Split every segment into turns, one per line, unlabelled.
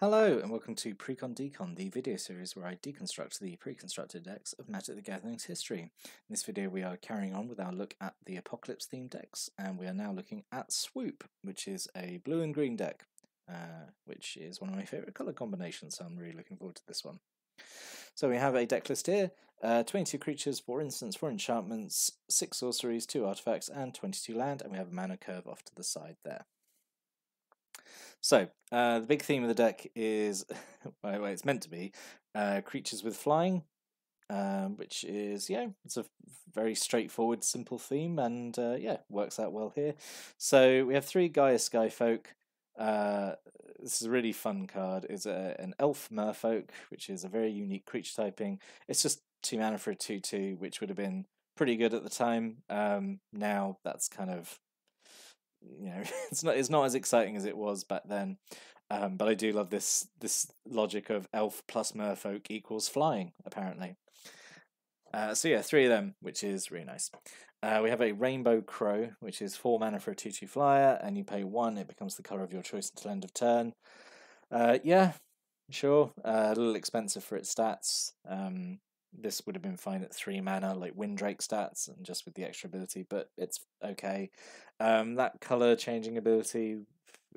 Hello and welcome to Precon Decon, the video series where I deconstruct the pre-constructed decks of Magic the Gathering's history. In this video we are carrying on with our look at the Apocalypse themed decks, and we are now looking at Swoop, which is a blue and green deck, which is one of my favourite colour combinations, so I'm really looking forward to this one. So we have a deck list here, 22 creatures, 4 instants, 4 enchantments, 6 sorceries, 2 artifacts and 22 land, and we have a mana curve off to the side there. So, the big theme of the deck is, well, it's meant to be, creatures with flying, which is, it's a very straightforward, simple theme, and works out well here. So, we have 3 Gaia Skyfolk. This is a really fun card. It's an Elf Merfolk, which is a very unique creature typing. It's just 2 mana for a 2/2, which would have been pretty good at the time. Now, that's kind of, it's not as exciting as it was back then, but I do love this logic of elf plus merfolk equals flying, apparently. So yeah, 3 of them, which is really nice. We have a Rainbow Crow, which is 4 mana for a 2/2 flyer, and you pay 1, it becomes the colour of your choice until end of turn. Yeah, sure, a little expensive for its stats. This would have been fine at 3 mana, like Windrake stats, and just with the extra ability, but it's okay. That colour changing ability,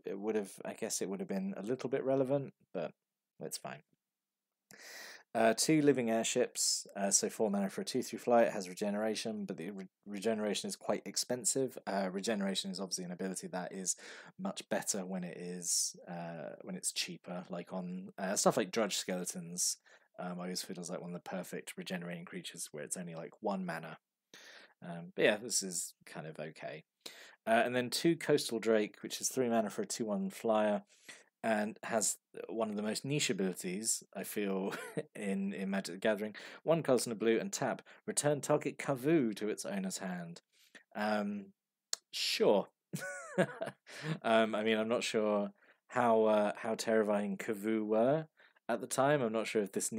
I guess it would have been a little bit relevant, but it's fine. 2 living airships, so 4 mana for a 2/3 fly. It has regeneration, but the regeneration is quite expensive. Regeneration is obviously an ability that is much better when it's cheaper, like on stuff like Drudge Skeletons. I always feel like one of the perfect regenerating creatures where it's only like 1 mana. But yeah, this is kind of okay. And then 2 Coastal Drake, which is 3 mana for a 2/1 flyer, and has one of the most niche abilities, I feel, in Magic the Gathering. 1 color and a blue, and tap. Return target Kavoo to its owner's hand. Sure. I mean, I'm not sure how terrifying Kavoo were at the time. I'm not sure if this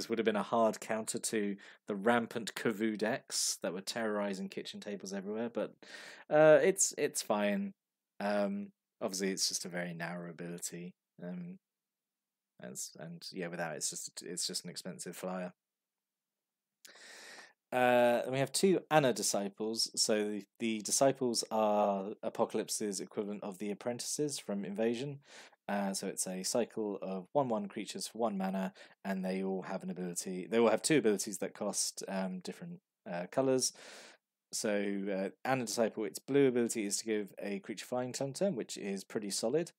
would have been a hard counter to the rampant Kavoo decks that were terrorizing kitchen tables everywhere, but it's fine. Obviously it's just a very narrow ability. Without it's just an expensive flyer. And we have 2 Anna Disciples. So the Disciples are Apocalypse's equivalent of the Apprentices from Invasion. So it's a cycle of 1/1 creatures for 1 mana, and they all have an ability. They all have 2 abilities that cost different colours. So Anna Disciple, its blue ability is to give a creature flying turn, which is pretty solid.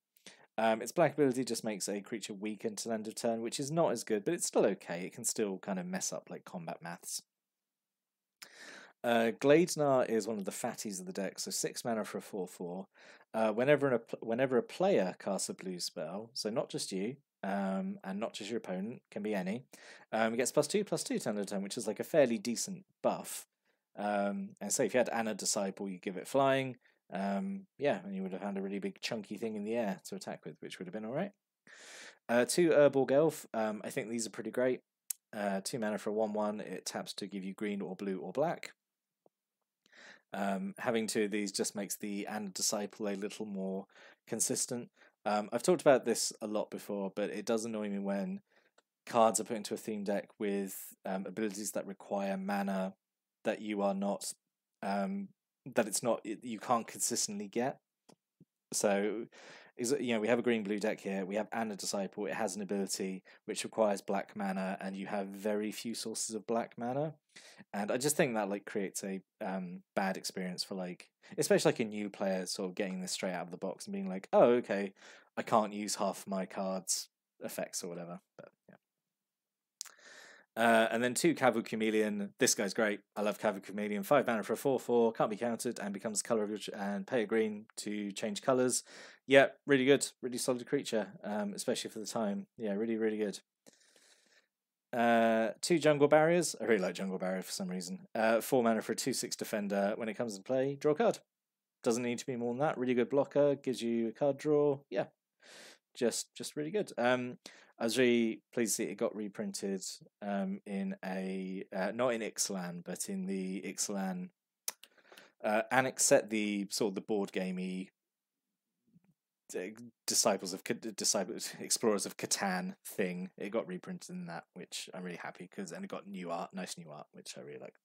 Its black ability just makes a creature weak until end of turn, which is not as good, but it's still okay. It can still kind of mess up like combat maths. Gladesnar is one of the fatties of the deck, so 6 mana for a 4/4. Whenever a player casts a blue spell, so not just you, and not just your opponent, can be any, it gets +2/+2 to end of turn, which is like a fairly decent buff. And say if you had Anna Disciple, you give it flying, and you would have had a really big chunky thing in the air to attack with, which would have been alright. 2 Urborg Elf, I think these are pretty great. 2 mana for a 1/1, it taps to give you green or blue or black. Having 2 of these just makes the Anna Disciple a little more consistent. I've talked about this a lot before, but it does annoy me when cards are put into a theme deck with abilities that require mana that you are not, you can't consistently get. So, we have a green-blue deck here. We have Anna Disciple. It has an ability which requires black mana, and you have very few sources of black mana. And I just think that creates a bad experience for especially a new player sort of getting this straight out of the box and being like, oh, okay, I can't use half my cards' effects or whatever. But yeah. And then 2 Kavoo Chameleon. This guy's great. I love Kavoo Chameleon. 5 mana for a 4/4, can't be countered, and becomes the colour of your and pay a green to change colours. Yeah, really good, really solid creature, especially for the time. Yeah, really, really good. 2 Jungle Barriers. I really like Jungle Barrier for some reason. 4 mana for a 2/6 defender. When it comes into play, draw a card. Doesn't need to be more than that. Really good blocker. Gives you a card draw. Yeah, just really good. I was really pleased to see it got reprinted in a not in Ixalan, but in the Ixalan Annex set, the sort of the board gamey Explorers of Catan thing. It got reprinted in that, which I'm really happy because, and it got new art, nice new art, which I really like.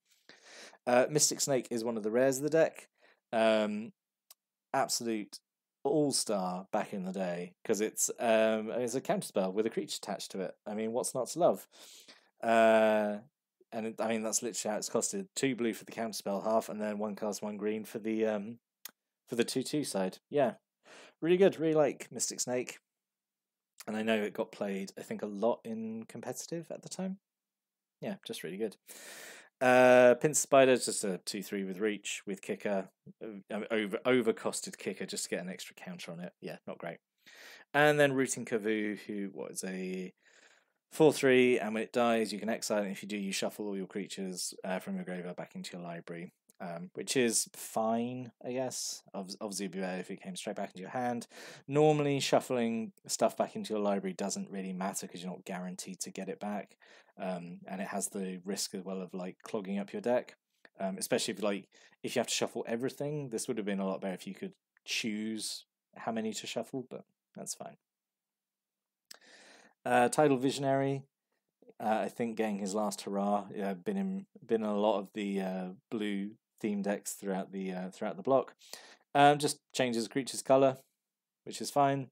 Mystic Snake is one of the rares of the deck. Absolute all-star back in the day because it's a counterspell with a creature attached to it. I mean, what's not to love? And I mean that's literally how it's costed: 2 blue for the counterspell half, and then 1 cast 1 green for the 2/2 side. Yeah, really good. Really like Mystic Snake, and I know it got played, I think, a lot in competitive at the time. Yeah, just really good. Pincer Spider is just a 2/3 with reach with kicker, overcosted kicker just to get an extra counter on it. Yeah, not great. And then Rooting Kavu, who was a 4/3, and when it dies, you can exile it. If you do, you shuffle all your creatures from your graveyard back into your library, which is fine, I guess. Obviously, it'd be better if it came straight back into your hand. Normally, shuffling stuff back into your library doesn't really matter because you're not guaranteed to get it back, and it has the risk as well of like clogging up your deck. Especially if you have to shuffle everything. This would have been a lot better if you could choose how many to shuffle, but that's fine. Tidal Visionary, I think getting his last hurrah. Been in a lot of the blue theme decks throughout the block. Just changes creature's color, which is fine.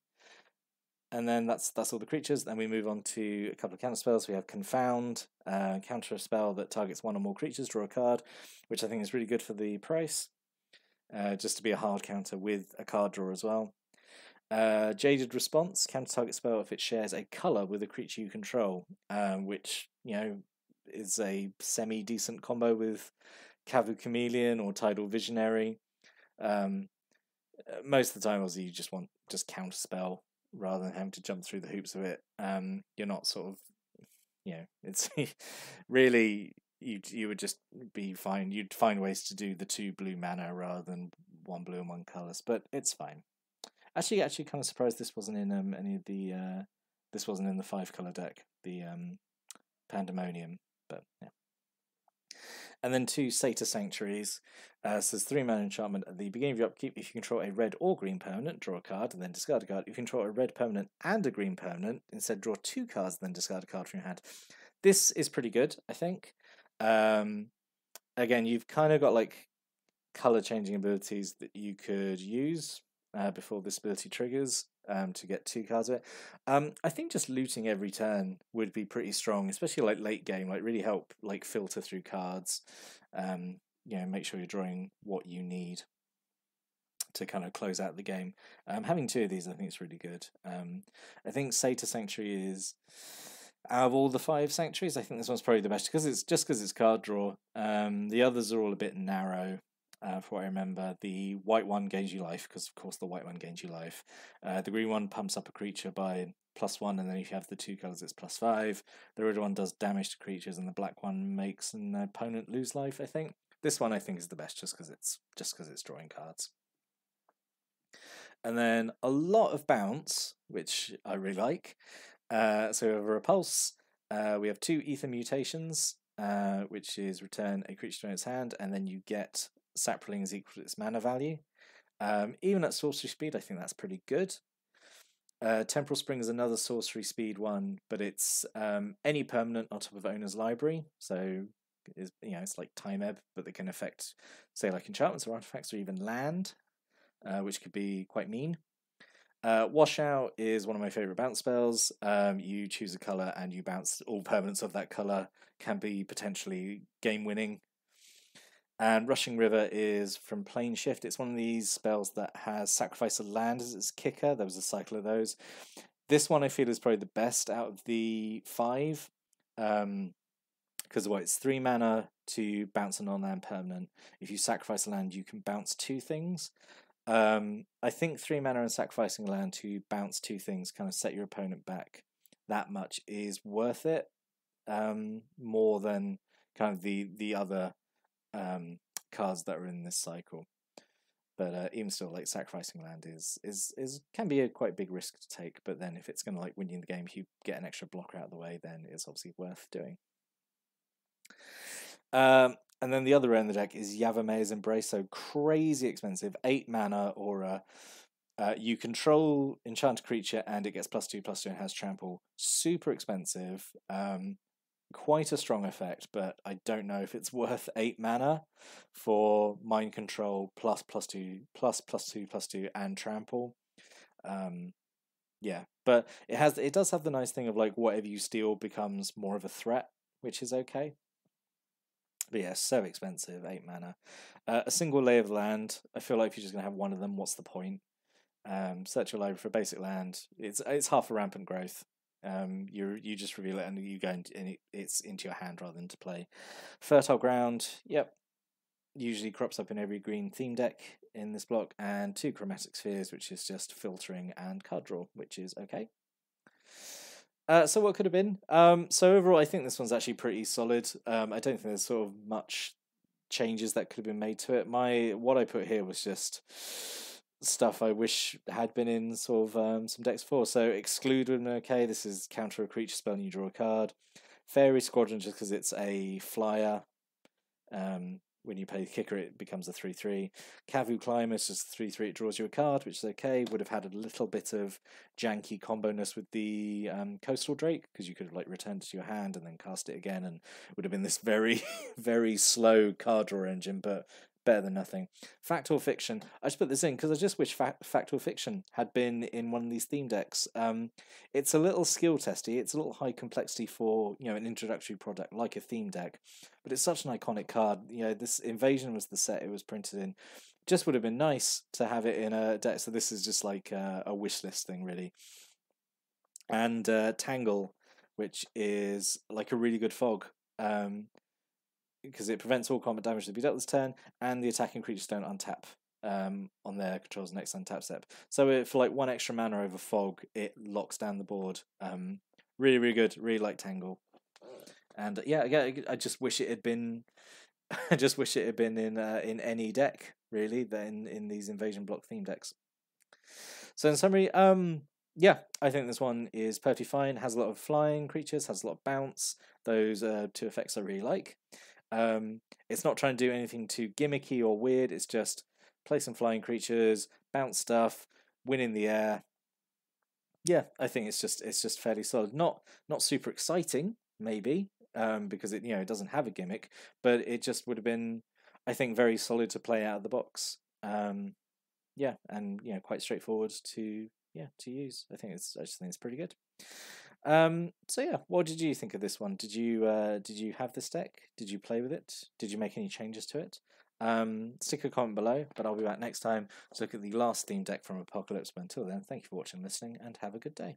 And then that's all the creatures. Then we move on to a couple of counter spells. We have Confound, counter a spell that targets 1 or more creatures, draw a card, which I think is really good for the price. Just to be a hard counter with a card draw as well. Jaded Response, counter target spell if it shares a colour with a creature you control, which, is a semi-decent combo with Kavu Chameleon or Tidal Visionary. Most of the time, obviously, you just want counter spell rather than having to jump through the hoops of it. You're not sort of, it's really, you would just be fine. You'd find ways to do the 2 blue mana rather than 1 blue and 1 colours, but it's fine. Actually, kind of surprised this wasn't in any of the. This wasn't in the 5-color deck, the Pandemonium, but yeah. And then 2 Satyr Sanctuaries. Says 3 mana enchantment at the beginning of your upkeep. If you control a red or green permanent, draw a card and then discard a card. If you control a red permanent and a green permanent, instead draw 2 cards and then discard a card from your hand. This is pretty good, I think. Again, you've kind of got like color changing abilities that you could use before this ability triggers to get 2 cards of it. I think just looting every turn would be pretty strong, especially like late game, like really help like filter through cards. Make sure you're drawing what you need to kind of close out the game. Having 2 of these I think is really good. I think Satyr Sanctuary is, out of all the 5 sanctuaries, I think this one's probably the best because it's card draw. The others are all a bit narrow. For what I remember, the white one gains you life, because of course the white one gains you life. The green one pumps up a creature by +1, and then if you have the 2 colours, it's +5. The red one does damage to creatures, and the black one makes an opponent lose life, I think. This one I think is the best just because it's drawing cards. And then a lot of bounce, which I really like. So we have a Repulse. We have 2 Ether Mutations, which is return a creature to its hand, and then you get Sapling is equal to its mana value. Even at sorcery speed, I think that's pretty good. Temporal Spring is another sorcery speed one, but it's any permanent on top of owner's library. So it's like Time Ebb, but they can affect, say, like enchantments or artifacts or even land, which could be quite mean. Washout is one of my favourite bounce spells. You choose a colour and you bounce all permanents of that colour. Can be potentially game winning. And Rushing River is from Plane Shift. It's one of these spells that has Sacrifice of Land as its kicker. There was a cycle of those. This one I feel is probably the best out of the 5. Because it's 3 mana to bounce a non-land permanent. If you sacrifice a land, you can bounce 2 things. I think 3 mana and sacrificing a land to bounce 2 things kind of set your opponent back that much is worth it. More than kind of the other cards that are in this cycle. But even still, like sacrificing land is can be a quite big risk to take. But then if it's going to like win you the game, if you get an extra blocker out of the way, then it's obviously worth doing. And then the other end of the deck is Yavame's Embrace, so crazy expensive, 8 mana aura. You control enchanted creature and it gets +2/+2 and has trample. Super expensive. Quite a strong effect, but I don't know if it's worth 8 mana for mind control ++2/+2 and trample. Yeah, but it does have the nice thing of like whatever you steal becomes more of a threat, which is okay. But yeah, so expensive, 8 mana. A single Lay of the Land. I feel like if you're just gonna have one of them, what's the point? Search your library for a basic land. It's half a rampant growth. You just reveal it and you go and it's into your hand rather than to play. Fertile Ground. Yep, usually crops up in every green theme deck in this block, and 2 Chromatic Spheres, which is just filtering and card draw, which is okay. So what could have been? So overall, I think this one's actually pretty solid. I don't think there's sort of much changes that could have been made to it. What I put here was just stuff I wish had been in sort of some decks before. So exclude would have been okay. This is counter a creature spell and you draw a card. Fairy Squadron just because it's a flyer. When you play the kicker, it becomes a 3/3. Kavu Climber is just 3/3. It draws you a card, which is okay. Would have had a little bit of janky combo-ness with the Coastal Drake because you could have like returned it to your hand and then cast it again, and it would have been this very, very slow card draw engine, but better than nothing. Fact or Fiction. I just put this in because I just wish Fact or Fiction had been in one of these theme decks. It's a little skill testy. It's a little high complexity for an introductory product like a theme deck, but it's such an iconic card. This Invasion was the set it was printed in. Just would have been nice to have it in a deck. So this is just like a wish list thing, really. And Tangle, which is like a really good fog. Because it prevents all combat damage to be dealt this turn, and the attacking creatures don't untap on their control's next untap step. So for like 1 extra mana over fog, it locks down the board. Really, really good. Really like Tangle. And yeah, I just wish it had been. I just wish it had been in any deck really, than in these invasion block theme decks. So in summary, yeah, I think this one is perfectly fine. Has a lot of flying creatures, has a lot of bounce. Those 2 effects I really like. It's not trying to do anything too gimmicky or weird. It's just play some flying creatures, bounce stuff, win in the air. Yeah, I think it's just fairly solid. Not super exciting, maybe, because it doesn't have a gimmick, but it just would have been, I think, very solid to play out of the box. Yeah, and quite straightforward to use. I just think it's pretty good. So yeah, what did you think of this one? Did you have this deck? Did you play with it? Did you make any changes to it? Stick a comment below, but I'll be back next time to look at the last theme deck from Apocalypse. But until then, thank you for watching and listening, and have a good day.